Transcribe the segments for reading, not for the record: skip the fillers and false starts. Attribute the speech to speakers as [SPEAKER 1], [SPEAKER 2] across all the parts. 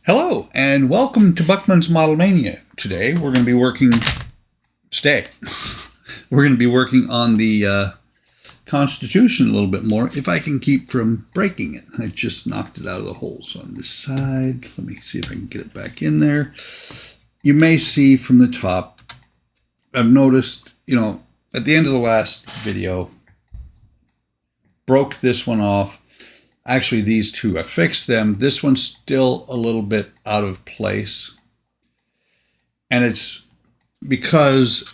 [SPEAKER 1] Hello and welcome to Buckman's Model Mania. Today we're going to be working on the Constitution a little bit more if I can keep from breaking it. I just knocked it out of the holes on this side. Let me see if I can get it back in there. You may see from the top, I've noticed, at the end of the last video, broke this one off. Actually, these two, I fixed them. This one's still a little bit out of place. And it's because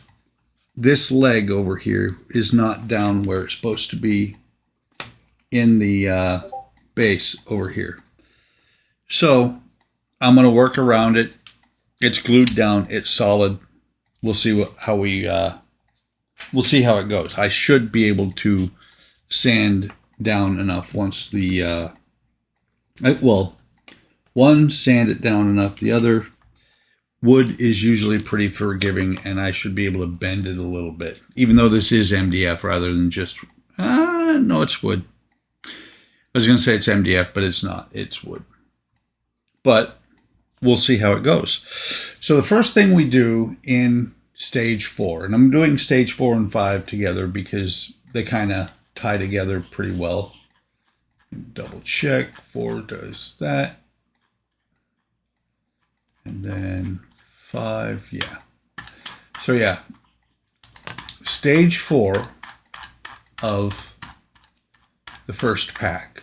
[SPEAKER 1] this leg over here is not down where it's supposed to be in the base over here. So I'm going to work around it. It's glued down. It's solid. We'll see how it goes. I should be able to sand down enough once the one sand it down enough. The other wood is usually pretty forgiving, and I should be able to bend it a little bit, even though this is MDF rather than just no, it's wood. I was gonna say it's MDF, but it's not. It's wood. But we'll see how it goes. So the first thing we do in stage 4, and I'm doing stage 4 and 5 together because they kind of tie together pretty well. Double check. 4 does that, and then 5, yeah. So yeah, stage 4 of the first pack.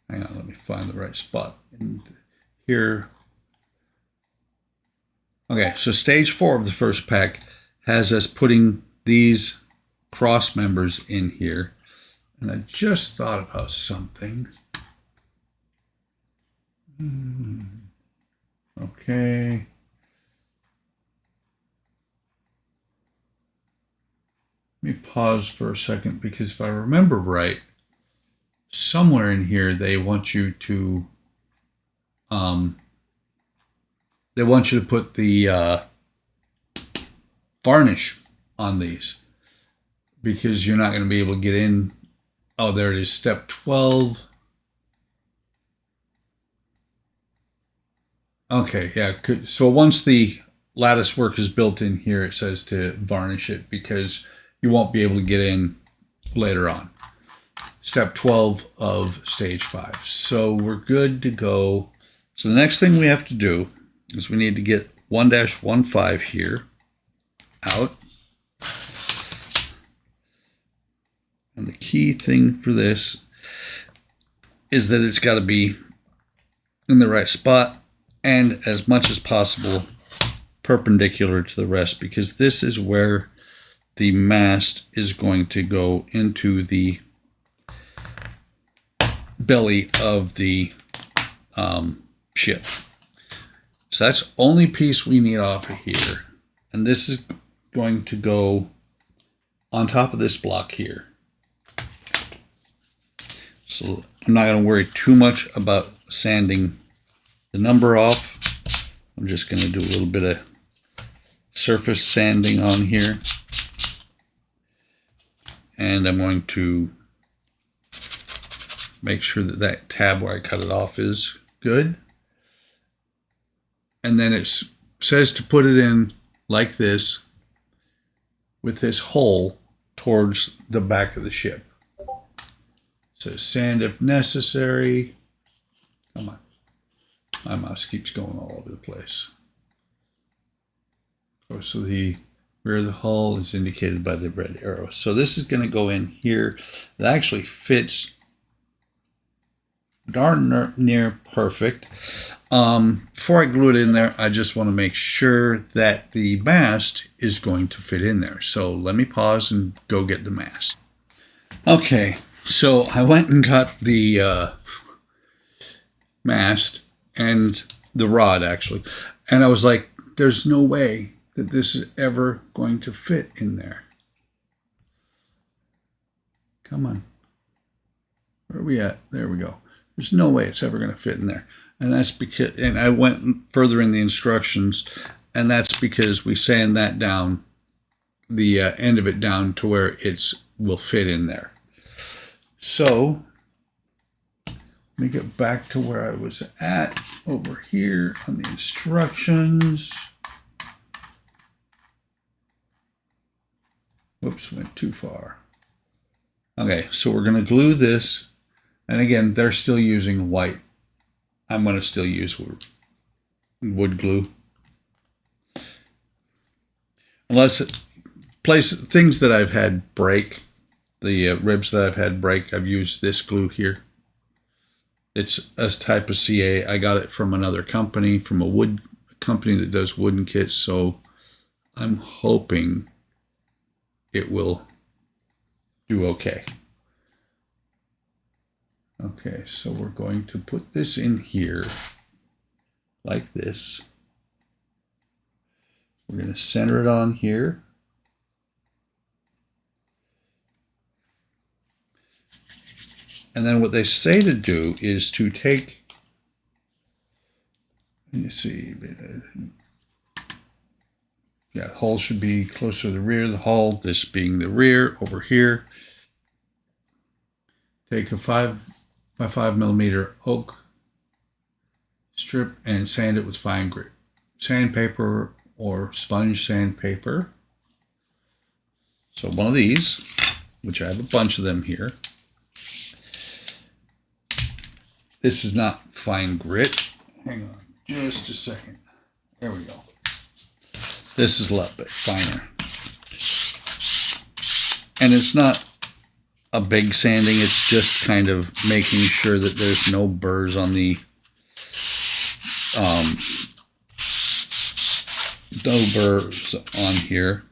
[SPEAKER 1] Hang on, let me find the right spot in here. Okay, so stage 4 of the first pack has us putting these cross members in here, and I just thought about something. Okay. Let me pause for a second, because if I remember right, somewhere in here they want you to put the varnish on these, because you're not going to be able to get in. Oh, there it is, step 12. Okay, yeah. So once the lattice work is built in here, it says to varnish it because you won't be able to get in later on. Step 12 of stage 5. So we're good to go. So the next thing we have to do is we need to get 1-15 here out. And the key thing for this is that it's got to be in the right spot and as much as possible perpendicular to the rest, because this is where the mast is going to go into the belly of the ship. So that's the only piece we need off of here. And this is going to go on top of this block here. So I'm not going to worry too much about sanding the number off. I'm just going to do a little bit of surface sanding on here. And I'm going to make sure that that tab where I cut it off is good. And then it says to put it in like this with this hole towards the back of the ship. So sand if necessary. Come on. My mouse keeps going all over the place. So the rear of the hull is indicated by the red arrow. So this is going to go in here. It actually fits darn near perfect. Before I glue it in there, I just want to make sure that the mast is going to fit in there. So let me pause and go get the mast. Okay. So I went and got the mast and the rod, actually. And I was like, there's no way that this is ever going to fit in there. Come on. Where are we at? There we go. There's no way it's ever going to fit in there. And that's because, and I went further in the instructions, and that's because we sand that down, the end of it down to where it will fit in there. So Let me get back to where I was at over here on the instructions. Whoops, went too far. Okay, so we're going to glue this. And again, they're still using white. I'm going to still use wood glue. Unless things that I've had break, the ribs that I've had break, I've used this glue here. It's a type of CA. I got it from another company, from a wood company that does wooden kits. So I'm hoping it will do okay. Okay, so we're going to put this in here like this. We're going to center it on here. And then what they say to do is to take, let me see, yeah, the hull should be closer to the rear of the hull, this being the rear over here. Take a 5 by 5 millimeter oak strip and sand it with fine grit sandpaper or sponge sandpaper. So one of these, which I have a bunch of them here. This is not fine grit. Hang on just a second. There we go. This is a little bit finer. And it's not a big sanding. It's just kind of making sure that there's no burrs on the no burrs on here.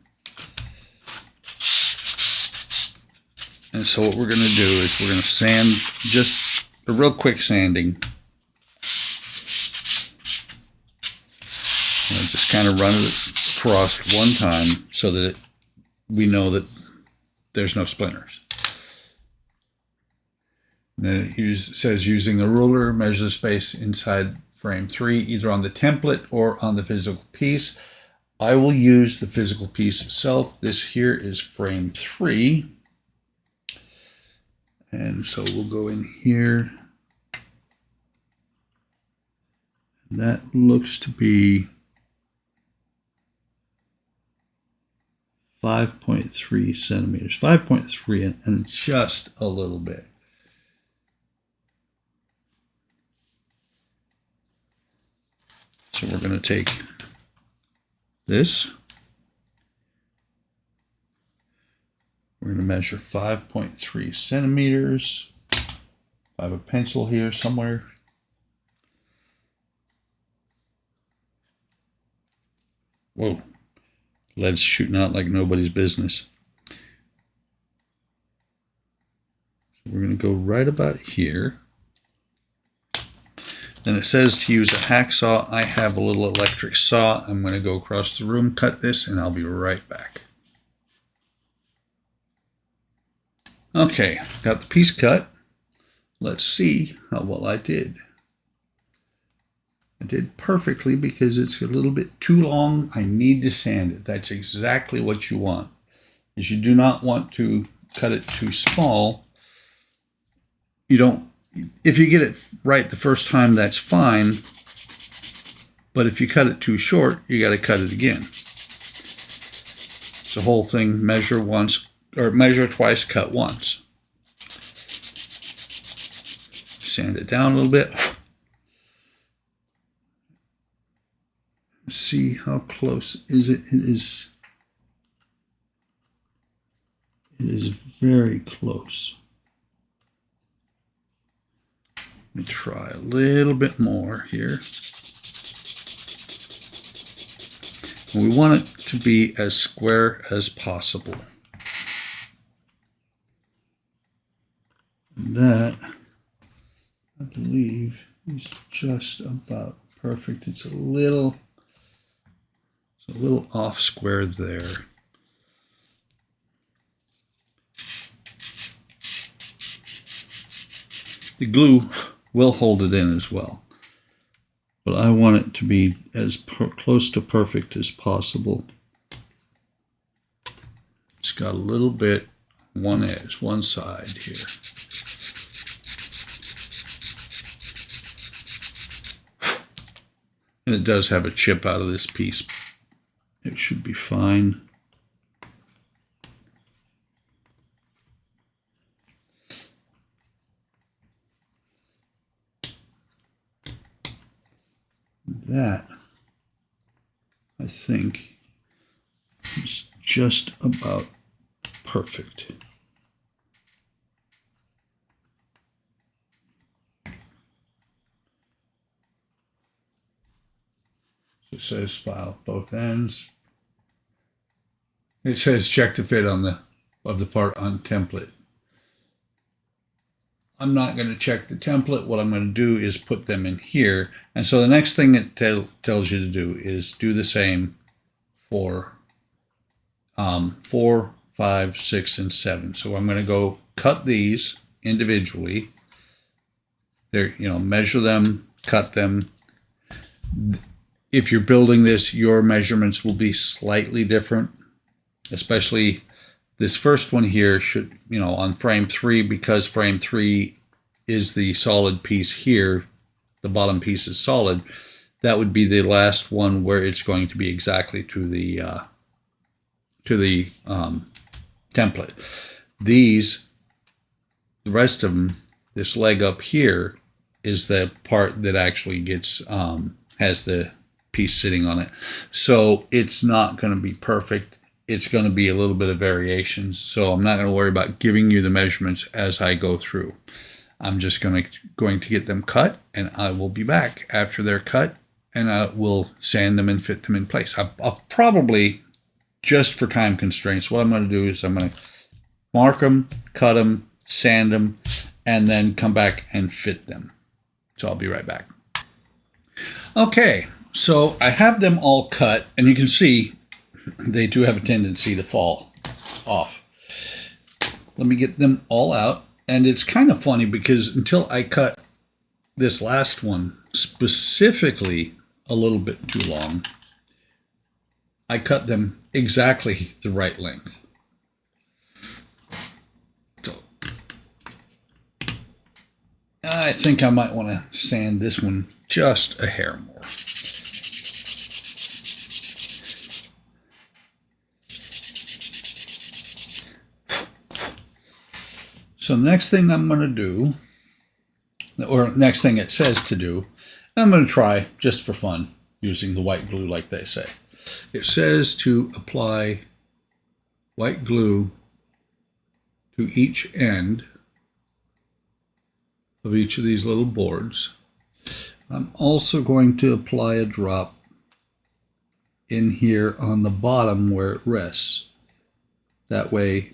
[SPEAKER 1] And so what we're going to do is we're going to sand, just a real quick sanding. And just kind of run it across one time so that we know that there's no splinters. And then it says using a ruler, measure the space inside frame 3, either on the template or on the physical piece. I will use the physical piece itself. This here is frame 3. And so we'll go in here. And that looks to be 5.3 centimeters, 5.3 and just a little bit. So we're going to take this. We're going to measure 5.3 centimeters. I have a pencil here somewhere. Whoa, lead's shooting out like nobody's business. So we're going to go right about here. Then it says to use a hacksaw. I have a little electric saw. I'm going to go across the room, cut this, and I'll be right back. Okay, got the piece cut. Let's see how well I did. I did perfectly because it's a little bit too long. I need to sand it. That's exactly what you want. Is you do not want to cut it too small. You don't. If you get it right the first time, that's fine. But if you cut it too short, you got to cut it again. It's the whole thing, measure once, or measure twice, cut once. Sand it down a little bit. See how close is it? It is very close. Let me try a little bit more here. And we want it to be as square as possible. And that, I believe, is just about perfect. It's a little off square there. The glue will hold it in as well, but I want it to be as close to perfect as possible. It's got a little bit one edge, one side here. And it does have a chip out of this piece. It should be fine. That, I think, is just about perfect. It says file both ends. It says check the fit on the part on template. I'm not going to check the template. What I'm going to do is put them in here. And so the next thing it tells you to do is do the same for 4, 5, 6, and 7. So I'm going to go cut these individually. There, measure them, cut them. If you're building this, your measurements will be slightly different, especially this first one here should, on frame 3, because frame 3 is the solid piece here, the bottom piece is solid, that would be the last one where it's going to be exactly to the template. These, the rest of them, this leg up here is the part that actually gets, has the piece sitting on it. So it's not going to be perfect. It's going to be a little bit of variations. So I'm not going to worry about giving you the measurements as I go through. I'm just going to get them cut, and I will be back after they're cut, and I will sand them and fit them in place. I'll probably, just for time constraints, what I'm going to do is I'm going to mark them, cut them, sand them, and then come back and fit them. So I'll be right back. Okay, so I have them all cut, and you can see they do have a tendency to fall off. Let me get them all out. And it's kind of funny because until I cut this last one specifically a little bit too long, I cut them exactly the right length. So I think I might want to sand this one just a hair more. So the next thing I'm going to do, or next thing it says to do, I'm going to try just for fun using the white glue like they say. It says to apply white glue to each end of each of these little boards. I'm also going to apply a drop in here on the bottom where it rests. That way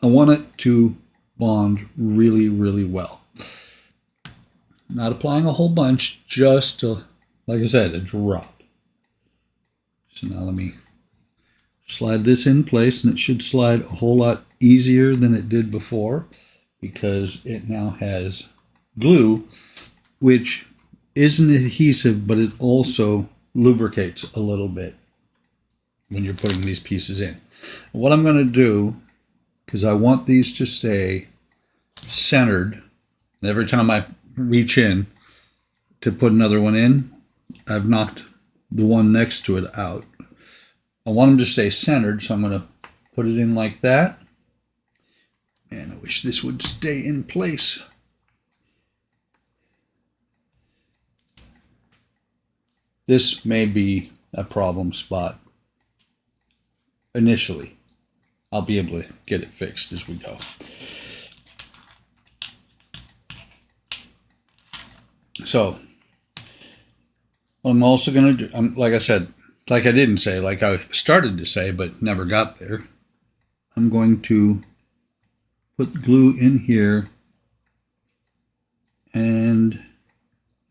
[SPEAKER 1] I want it to bond really, really well. Not applying a whole bunch, just like I said, a drop. So now let me slide this in place, and it should slide a whole lot easier than it did before because it now has glue, which isn't adhesive, but it also lubricates a little bit when you're putting these pieces in. What I'm going to do, because I want these to stay centered. Every time I reach in to put another one in, I've knocked the one next to it out. I want them to stay centered, so I'm going to put it in like that. And I wish this would stay in place. This may be a problem spot initially. I'll be able to get it fixed as we go. So, what I'm also going to do, like I said, like I didn't say, like I started to say, but never got there, I'm going to put glue in here, and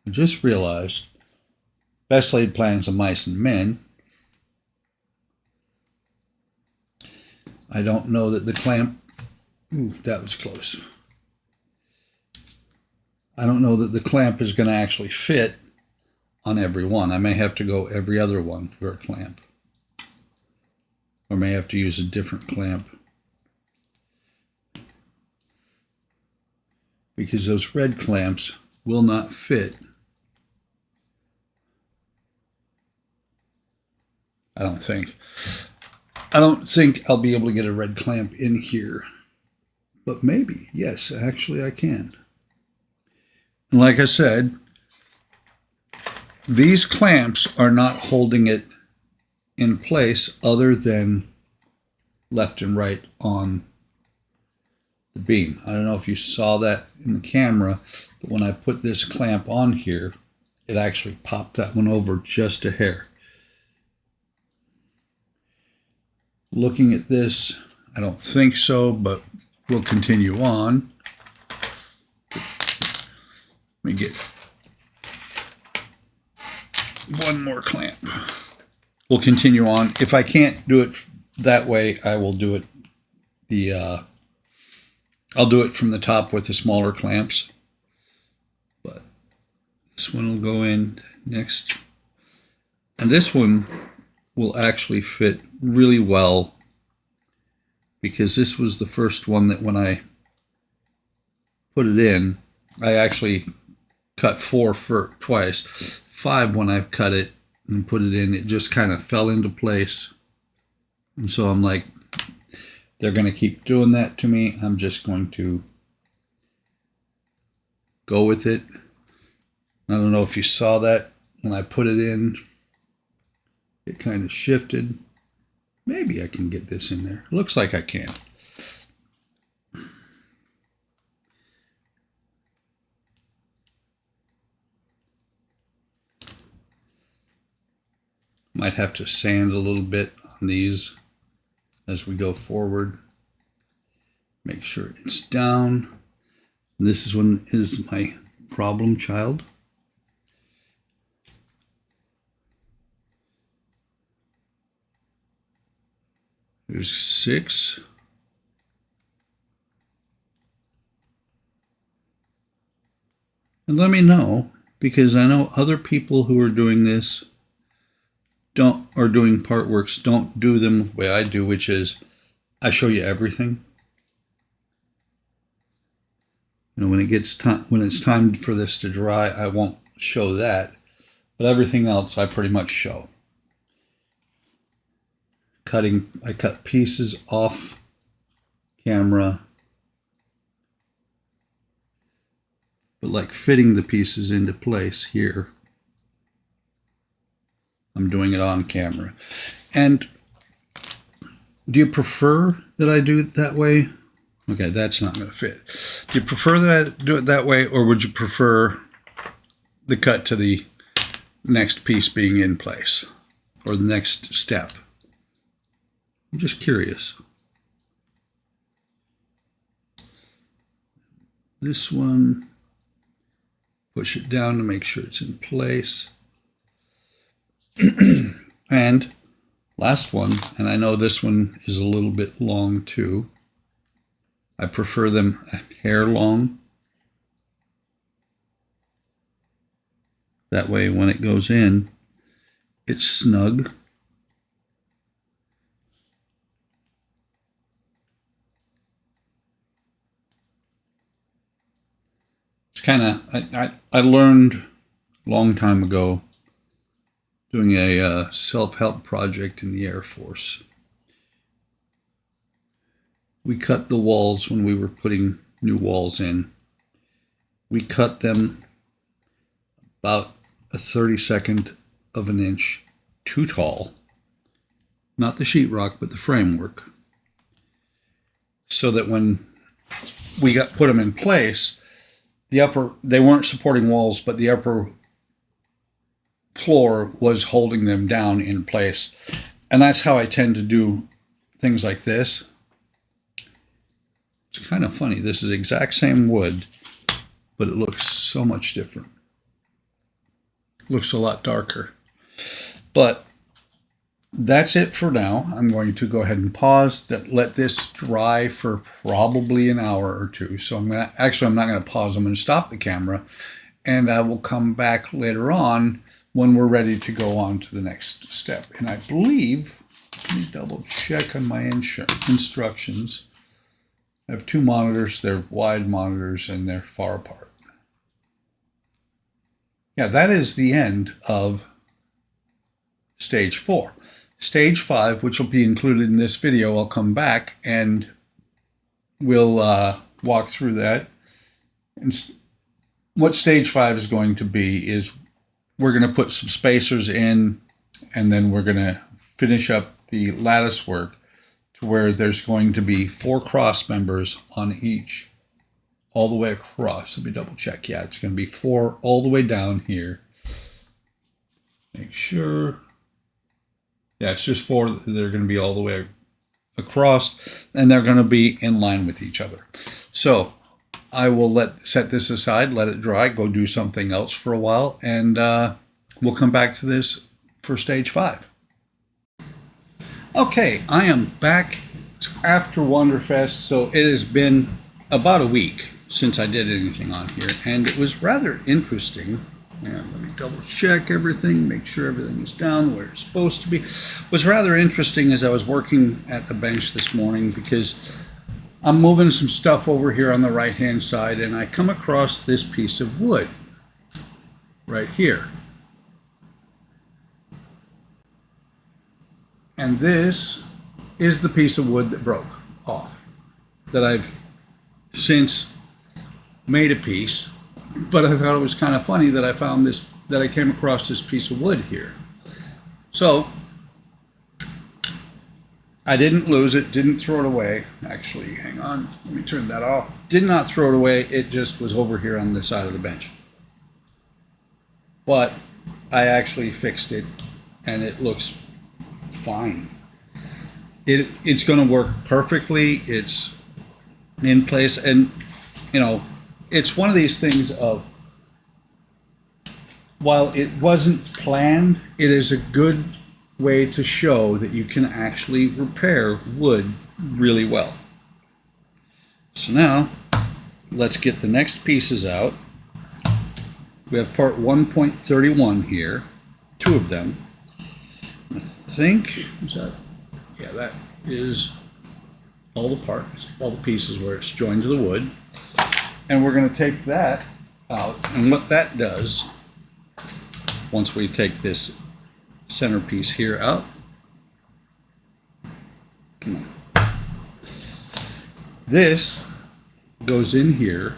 [SPEAKER 1] I just realized, best laid plans of mice and men, I don't know that the clamp, ooh, that was close. I don't know that the clamp is going to actually fit on every one. I may have to go every other one for a clamp. Or may have to use a different clamp. Because those red clamps will not fit I don't think. I don't think I'll be able to get a red clamp in here. But maybe, yes, actually I can. And like I said, these clamps are not holding it in place other than left and right on the beam. I don't know if you saw that in the camera, but when I put this clamp on here, it actually popped that one over just a hair. Looking at this, I don't think so, but we'll continue on. Let me get one more clamp. We'll continue on. If I can't do it that way, I will do it I'll do it from the top with the smaller clamps. But this one will go in next. And this one will actually fit really well because this was the first one that when I put it in, I actually cut 4 for twice. 5 when I cut it and put it in, it just kind of fell into place. And so I'm like, they're going to keep doing that to me. I'm just going to go with it. I don't know if you saw that when I put it in, it kind of shifted. Maybe I can get this in there. Looks like I can. Might have to sand a little bit on these as we go forward. Make sure it's down. This is my problem child. There's 6. And let me know, because I know other people who are doing this are doing part works, don't do them the way I do, which is I show you everything. You know, when it's time for this to dry, I won't show that, but everything else I pretty much show. I cut pieces off camera, but like fitting the pieces into place here, I'm doing it on camera. And do you prefer that I do it that way? Okay, that's not going to fit. Do you prefer that I do it that way, or would you prefer the cut to the next piece being in place, or the next step? I'm just curious. This one, push it down to make sure it's in place. And last one, and I know this one is a little bit long too. I prefer them a hair long. That way when it goes in, it's snug. It's kind of, I learned a long time ago doing a self-help project in the Air Force. We cut the walls when we were putting new walls in. We cut them about a 32nd of an inch too tall. Not the sheetrock, but the framework. So that when we put them in place, they weren't supporting walls, but the upper floor was holding them down in place. And that's how I tend to do things like this. It's kind of funny. This is the exact same wood, but it looks so much different. It looks a lot darker. But that's it for now. I'm going to go ahead and pause, let this dry for probably an hour or two. So I'm not going to pause. I'm going to stop the camera, and I will come back later on when we're ready to go on to the next step. And I believe, let me double check on my instructions. I have 2 monitors. They're wide monitors and they're far apart. Yeah, that is the end of stage 4. Stage 5, which will be included in this video, I'll come back and we'll walk through that. And what stage 5 is going to be is we're going to put some spacers in, and then we're going to finish up the lattice work to where there's going to be 4 cross members on each, all the way across. Let me double check. Yeah, it's going to be 4 all the way down here. Make sure. Yeah, it's just 4. They're going to be all the way across, and they're going to be in line with each other. So I will set this aside, let it dry, go do something else for a while, and we'll come back to this for stage 5. Okay, I am back after Wonderfest, so it has been about a week since I did anything on here, and it was rather interesting. And let me double check everything, make sure everything is down where it's supposed to be. It was rather interesting as I was working at the bench this morning, because I'm moving some stuff over here on the right hand side, and I come across this piece of wood right here. And this is the piece of wood that broke off, that I've since made a piece. But I thought it was kind of funny that I found this, that I came across this piece of wood here. So I didn't lose it, didn't throw it away. Actually, hang on, let me turn that off. Did not throw it away, it just was over here on the side of the bench. But I actually fixed it, and it looks fine. It's going to work perfectly. It's in place, and you know, it's one of these things of, while it wasn't planned, it is a good way to show that you can actually repair wood really well. So now let's get the next pieces out. We have part 1.31 here, 2 of them. I think, is that, yeah, that is all the parts, all the pieces where it's joined to the wood. And we're going to take that out, and what that does, once we take this centerpiece here out, come on, this goes in here.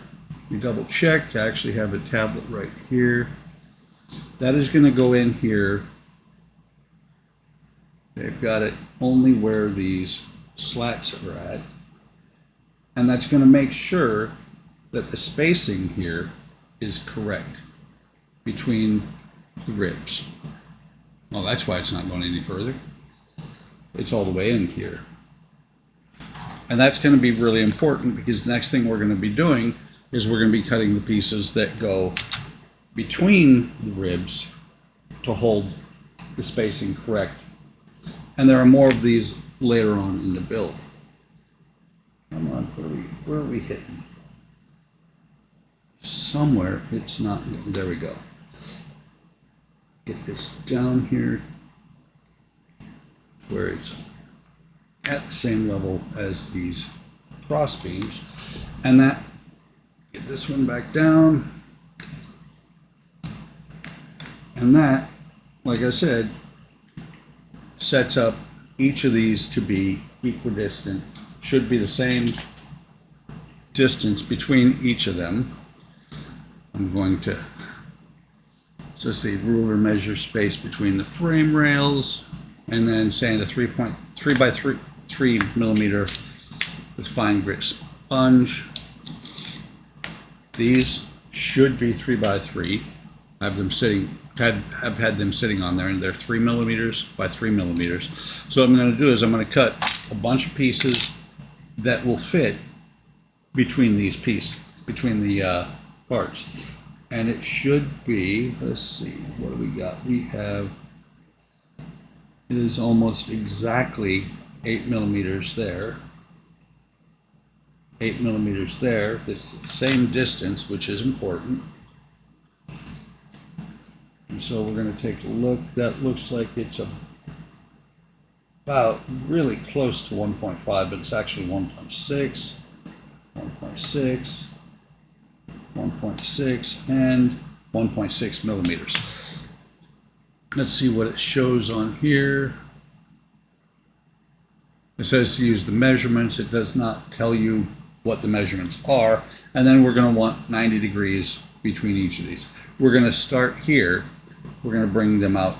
[SPEAKER 1] We double check. I actually have a tablet right here. That is going to go in here. They've got it only where these slats are at, and that's going to make sure that the spacing here is correct between the ribs. Well, that's why it's not going any further. It's all the way in here. And that's going to be really important, because the next thing we're going to be doing is we're going to be cutting the pieces that go between the ribs to hold the spacing correct. And there are more of these later on in the build. Come on, where are we hitting? Somewhere it's not. There we go. Get this down here where it's at the same level as these cross beams, and that, get this one back down, and that, like I said, sets up each of these to be equidistant. Should be the same distance between each of them. I'm going to, so let's see, ruler measure space between the frame rails, and then sand a 3.3 by 3 millimeter with fine grit sponge. These should be 3 by 3. I've had them sitting on there, and they're 3 millimeters by 3 millimeters. So what I'm going to do is I'm going to cut a bunch of pieces that will fit between these pieces, between the parts. And it should be, let's see, what do we got? We have, it is almost exactly 8 millimeters there. 8 millimeters there. It's the same distance, which is important. And so we're going to take a look. That looks like it's about really close to 1.5, but it's actually 1.6, 1.6, 1.6, and 1.6 millimeters. Let's see what it shows on here. It says to use the measurements. It does not tell you what the measurements are. And then we're going to want 90 degrees between each of these. We're going to start here. We're going to bring them out.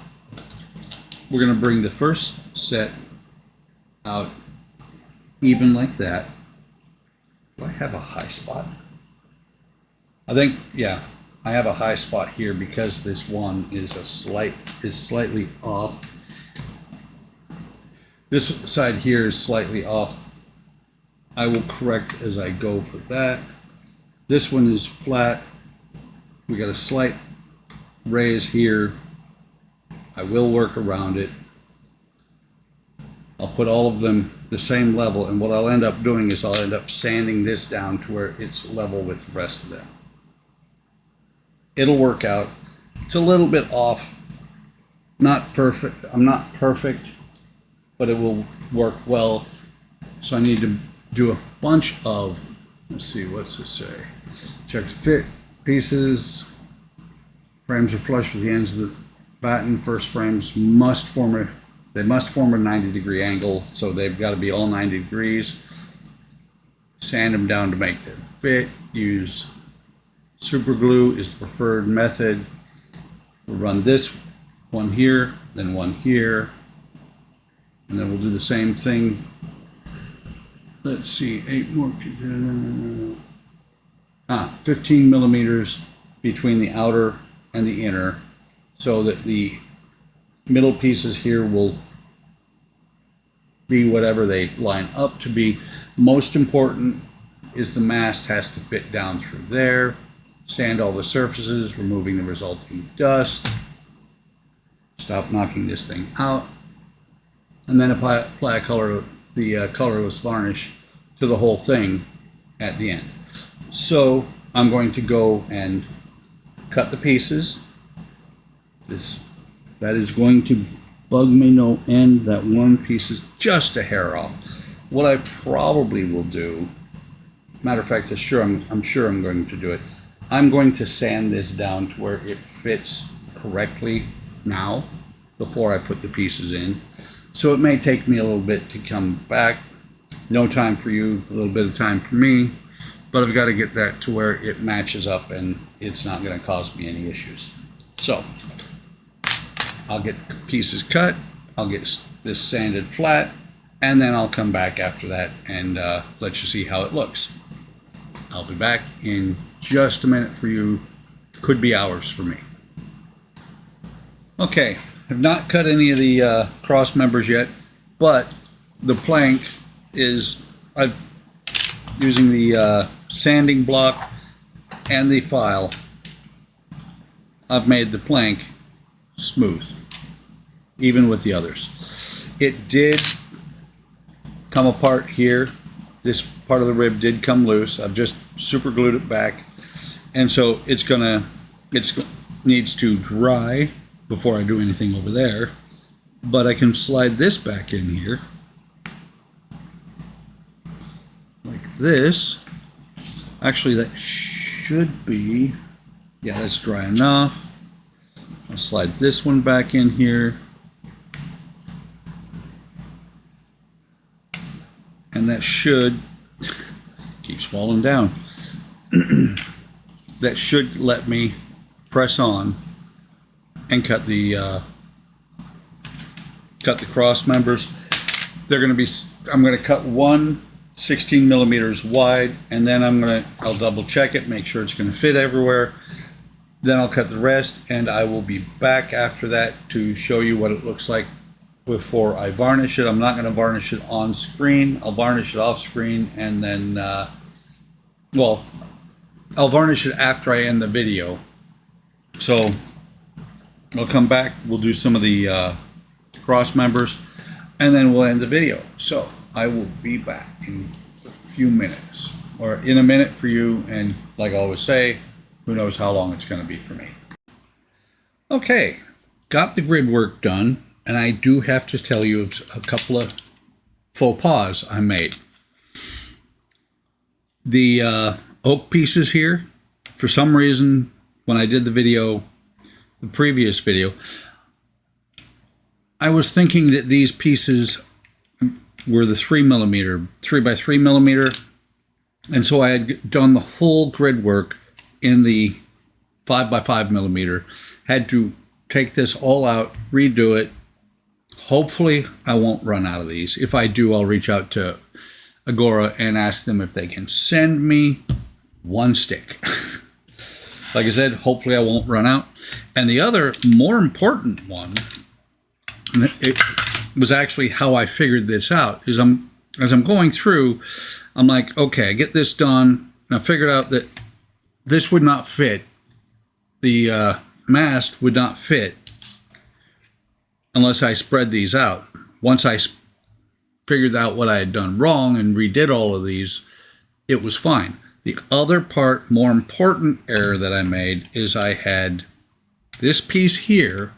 [SPEAKER 1] We're going to bring the first set out even like that. Do I have a high spot? I think, yeah, I have a high spot here because this one is slightly off. This side here is slightly off. I will correct as I go for that. This one is flat. We got a slight raise here. I will work around it. I'll put all of them the same level, and what I'll end up doing is I'll end up sanding this down to where it's level with the rest of them. It'll work out. It's a little bit off. Not perfect. I'm not perfect, but it will work well. So I need to do a bunch of, let's see, what's this say? Check the fit pieces. Frames are flush with the ends of the batten. First frames must form a 90-degree angle, so they've got to be all 90 degrees. Sand them down to make them fit. Use super glue is the preferred method. We'll run this one here, then one here, and then we'll do the same thing. Let's see, 15 millimeters between the outer and the inner, so that the middle pieces here will be whatever they line up to be. Most important is the mast has to fit down through there. Sand all the surfaces, removing the resulting dust. Stop knocking this thing out. And then apply a colorless varnish to the whole thing at the end. So I'm going to go and cut the pieces. That is going to bug me no end. That one piece is just a hair off. What I probably will do, matter of fact, I'm sure I'm going to do it. I'm going to sand this down to where it fits correctly now before I put the pieces in. So it may take me a little bit to come back. No time for you, a little bit of time for me, but I've got to get that to where it matches up and it's not going to cause me any issues. So I'll get pieces cut, I'll get this sanded flat, and then I'll come back after that and let you see how it looks. I'll be back in just a minute for you. Could be hours for me. Okay, I've not cut any of the cross members yet, but the plank is, I'm using the sanding block and the file. I've made the plank smooth, even with the others. It did come apart here. This part of the rib did come loose. I've just super glued it back, and so it needs to dry before I do anything over there. But I can slide this back in here like this. Actually, that should be, yeah, that's dry enough. I'll slide this one back in here. And that should, keeps falling down. That should let me press on and cut the cross members. They're going to be, I'm going to cut one 16 millimeters wide, and then I'll double check it, make sure it's going to fit everywhere. Then I'll cut the rest, and I will be back after that to show you what it looks like before I varnish it. I'm not going to varnish it on screen. I'll varnish it off screen, and then, well, I'll varnish it after I end the video. So I'll come back, we'll do some of the cross members, and then we'll end the video. So I will be back in a few minutes, or in a minute for you, and like I always say, who knows how long it's going to be for me. Okay, got the grid work done, and I do have to tell you of a couple of faux pas I made. The oak pieces here, for some reason, when I did the previous video, I was thinking that these pieces were the 3x3 millimeter. And so I had done the full grid work in the 5x5 millimeter. Had to take this all out, redo it. Hopefully I won't run out of these. If I do, I'll reach out to Agora and ask them if they can send me one stick. Like I said, hopefully I won't run out. And the other more important one, it was actually how I figured this out, is as I'm going through, I'm like, okay, I get this done, and I figured out that this would not fit. The mast would not fit unless I spread these out. Once I figured out what I had done wrong and redid all of these, it was fine. The other part, more important error that I made, is I had this piece here.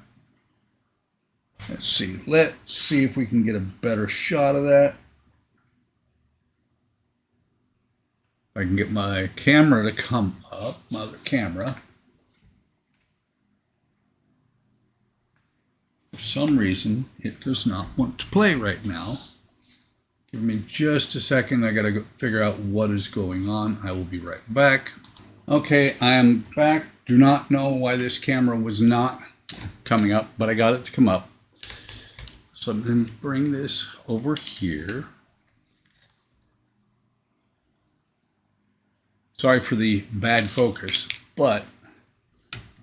[SPEAKER 1] Let's see if we can get a better shot of that. If I can get my camera to come up, my other camera. For some reason, it does not want to play right now. Give me just a second. I gotta go figure out what is going on. I will be right back. Okay, I am back. Do not know why this camera was not coming up, but I got it to come up. So I'm going to bring this over here. Sorry for the bad focus, but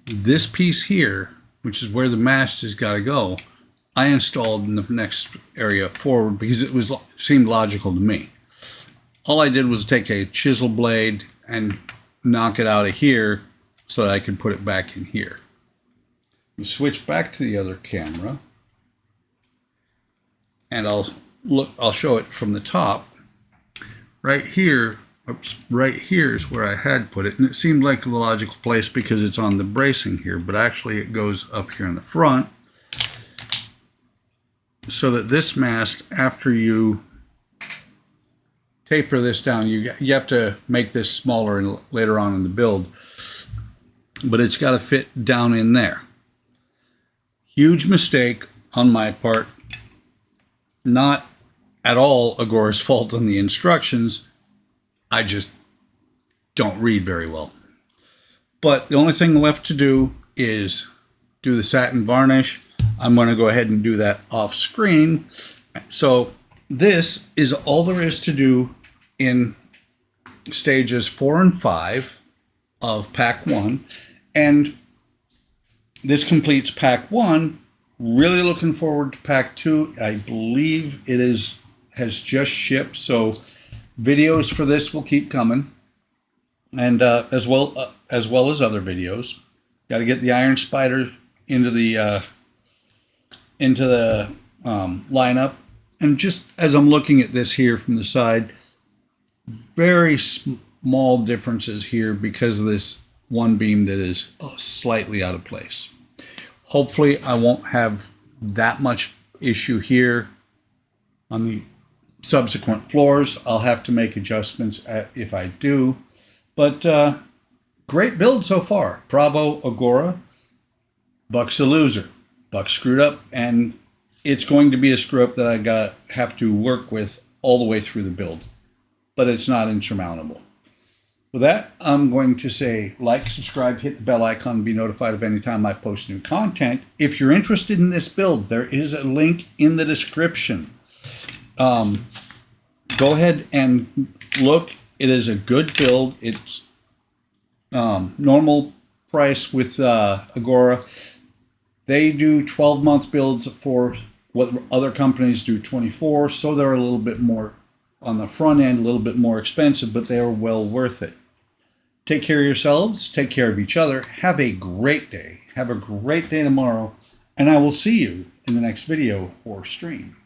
[SPEAKER 1] this piece here, which is where the mast has got to go, I installed in the next area forward because it seemed logical to me. All I did was take a chisel blade and knock it out of here so that I could put it back in here. We switch back to the other camera, and I'll show it from the top. Right here, right here is where I had put it, and it seemed like a logical place because it's on the bracing here, but actually it goes up here in the front, so that this mast, after you taper this down, you have to make this smaller later on in the build, but it's got to fit down in there. Huge mistake on my part. Not at all Agora's fault on the instructions. I just don't read very well. But the only thing left to do is do the satin varnish. I'm going to go ahead and do that off screen. So this is all there is to do in stages 4 and 5 of pack 1. And this completes pack 1. Really looking forward to pack 2. I believe it has just shipped, so videos for this will keep coming, and as well as other videos. Got to get the Iron Spider into the lineup. And just as I'm looking at this here from the side, very small differences here because of this one beam that is slightly out of place. Hopefully I won't have that much issue here on the subsequent floors. I'll have to make adjustments if I do. But great build so far. Bravo, Agora. Buck's a loser. Buck screwed up, and it's going to be a screw up that I have to work with all the way through the build. But it's not insurmountable. With that, I'm going to say like, subscribe, hit the bell icon, and be notified of any time I post new content. If you're interested in this build, there is a link in the description. Go ahead and look. It is a good build. It's normal price with Agora. They do 12-month builds for what other companies do 24, so they're a little bit more on the front end, a little bit more expensive, but they are well worth it. Take care of yourselves. Take care of each other. Have a great day. Have a great day tomorrow, and I will see you in the next video or stream.